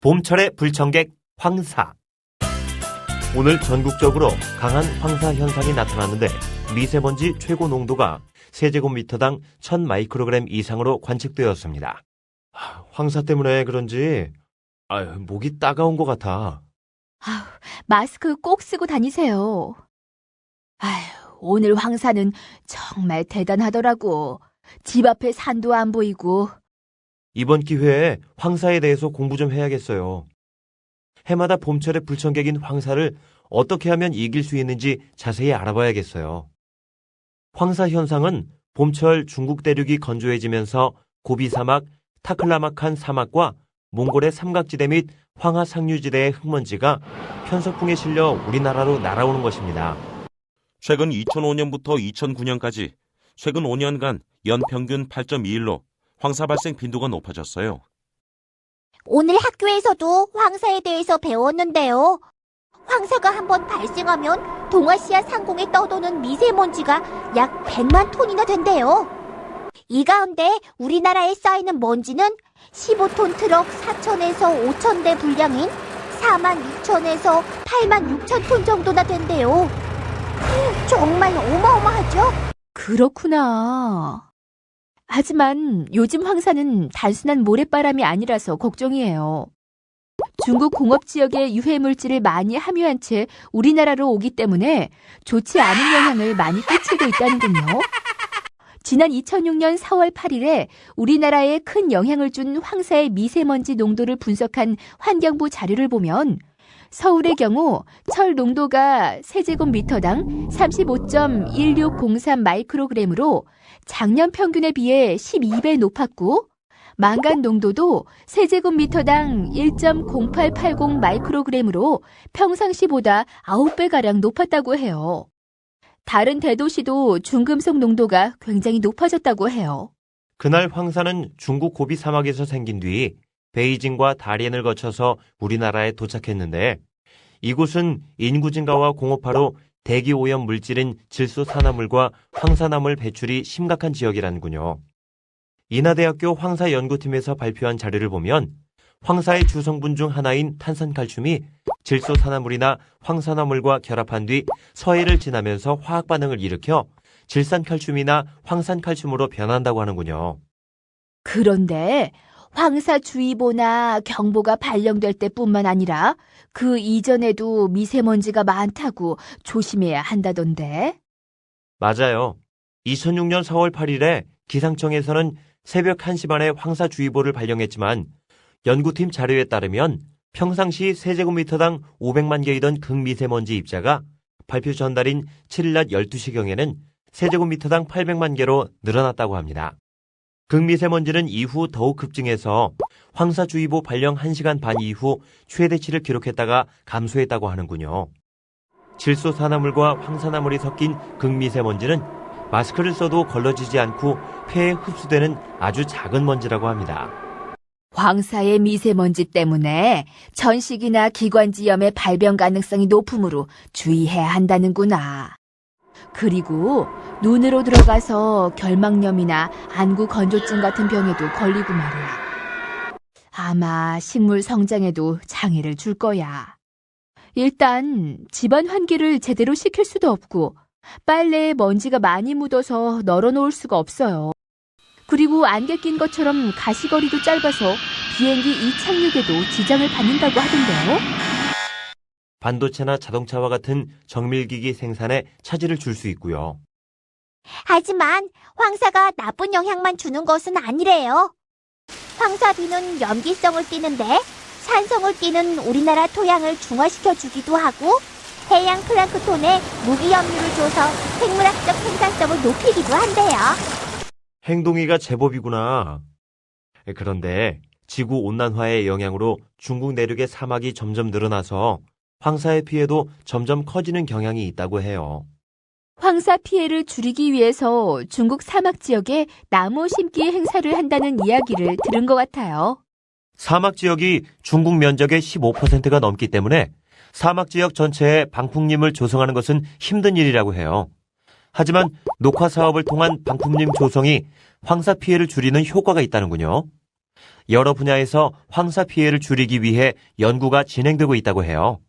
봄철의 불청객 황사. 오늘 전국적으로 강한 황사 현상이 나타났는데 미세먼지 최고 농도가 세제곱미터당 1000마이크로그램 이상으로 관측되었습니다. 황사 때문에 그런지 목이 따가운 것 같아. 마스크 꼭 쓰고 다니세요. 오늘 황사는 정말 대단하더라고. 집 앞에 산도 안 보이고. 이번 기회에 황사에 대해서 공부 좀 해야겠어요. 해마다 봄철의 불청객인 황사를 어떻게 하면 이길 수 있는지 자세히 알아봐야겠어요. 황사 현상은 봄철 중국 대륙이 건조해지면서 고비 사막, 타클라마칸 사막과 몽골의 삼각지대 및 황하 상류지대의 흙먼지가 편서풍에 실려 우리나라로 날아오는 것입니다. 최근 2005년부터 2009년까지 최근 5년간 연평균 8.21로 황사 발생 빈도가 높아졌어요. 오늘 학교에서도 황사에 대해서 배웠는데요. 황사가 한번 발생하면 동아시아 상공에 떠도는 미세먼지가 약 100만 톤이나 된대요. 이 가운데 우리나라에 쌓이는 먼지는 15톤 트럭 4,000에서 5,000대 분량인 46,000에서 86,000톤 정도나 된대요. 정말 어마어마하죠? 그렇구나. 하지만 요즘 황사는 단순한 모래바람이 아니라서 걱정이에요. 중국 공업 지역에 유해 물질을 많이 함유한 채 우리나라로 오기 때문에 좋지 않은 영향을 많이 끼치고 있다는군요. 지난 2006년 4월 8일에 우리나라에 큰 영향을 준 황사의 미세먼지 농도를 분석한 환경부 자료를 보면 서울의 경우 철 농도가 세제곱미터당 35.1603 마이크로그램으로 작년 평균에 비해 12배 높았고, 망간 농도도 세제곱미터당 1.0880 마이크로그램으로 평상시보다 9배가량 높았다고 해요. 다른 대도시도 중금속 농도가 굉장히 높아졌다고 해요. 그날 황사는 중국 고비 사막에서 생긴 뒤 베이징과 다롄을 거쳐서 우리나라에 도착했는데, 이곳은 인구 증가와 공업화로 대기 오염 물질인 질소산화물과 황산화물 배출이 심각한 지역이라는군요. 인하대학교 황사연구팀에서 발표한 자료를 보면 황사의 주성분 중 하나인 탄산칼슘이 질소산화물이나 황산화물과 결합한 뒤 서해를 지나면서 화학 반응을 일으켜 질산칼슘이나 황산칼슘으로 변한다고 하는군요. 그런데 황사주의보나 경보가 발령될 때뿐만 아니라 그 이전에도 미세먼지가 많다고 조심해야 한다던데. 맞아요. 2006년 4월 8일에 기상청에서는 새벽 1시 반에 황사주의보를 발령했지만 연구팀 자료에 따르면 평상시 세제곱미터당 500만 개이던 극미세먼지 입자가 발표 전날인 7일 낮 12시경에는 세제곱미터당 800만 개로 늘어났다고 합니다. 극미세먼지는 이후 더욱 급증해서 황사주의보 발령 1시간 반 이후 최대치를 기록했다가 감소했다고 하는군요. 질소산화물과 황산화물이 섞인 극미세먼지는 마스크를 써도 걸러지지 않고 폐에 흡수되는 아주 작은 먼지라고 합니다. 황사의 미세먼지 때문에 천식이나 기관지염의 발병 가능성이 높으므로 주의해야 한다는구나. 그리고 눈으로 들어가서 결막염이나 안구 건조증 같은 병에도 걸리고 말이야. 아마 식물 성장에도 장애를 줄 거야. 일단 집안 환기를 제대로 시킬 수도 없고 빨래에 먼지가 많이 묻어서 널어놓을 수가 없어요. 그리고 안개 낀 것처럼 가시거리도 짧아서 비행기 이착륙에도 지장을 받는다고 하던데요. 반도체나 자동차와 같은 정밀기기 생산에 차질을 줄 수 있고요. 하지만 황사가 나쁜 영향만 주는 것은 아니래요. 황사비는 염기성을 띠는데 산성을 띠는 우리나라 토양을 중화시켜 주기도 하고 해양 플랑크톤에 무기염류를 줘서 생물학적 생산성을 높이기도 한대요. 행동이가 제법이구나. 그런데 지구온난화의 영향으로 중국 내륙의 사막이 점점 늘어나서 황사의 피해도 점점 커지는 경향이 있다고 해요. 황사 피해를 줄이기 위해서 중국 사막 지역에 나무 심기 행사를 한다는 이야기를 들은 것 같아요. 사막 지역이 중국 면적의 15%가 넘기 때문에 사막 지역 전체에 방풍림을 조성하는 것은 힘든 일이라고 해요. 하지만 녹화 사업을 통한 방풍림 조성이 황사 피해를 줄이는 효과가 있다는군요. 여러 분야에서 황사 피해를 줄이기 위해 연구가 진행되고 있다고 해요.